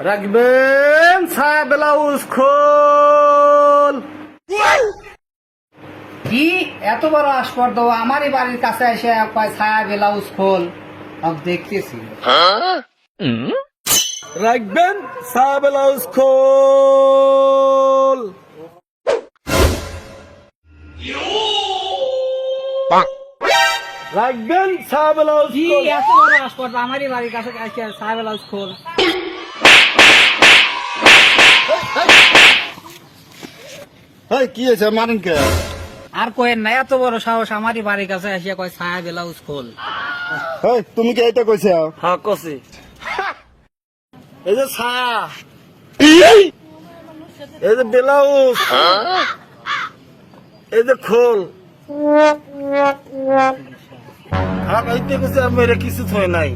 রাখবেন ছায়া ব্লাউজ খোল। কি এত বড় আসপর্দ আমারই বাড়ির কাছে এসে কয় ছায়া ব্লাউজ খোল। দেখতেছি রাখবেন ছায়া ব্লাউজ খোল। রাখবেন ছায়া ব্লাউজ কি খোল। এত বড় আসপর্দ আমারই বাড়ির কাছে এসে ছায়া ব্লাউজ খোল। কি হয়েছে মারেন কে? আর কয়েন না এত বড় সাহস আমারই বাড়ির কাছে এসে কয় ছায়া ব্লাউজ খোল। তুমি কি এইটা কইছ? হ্যাঁ কছি। এই যে ছায়া, এই যে ব্লাউজ, এই যে খোল। এইটা কইছে আমি কিছু থই নাই।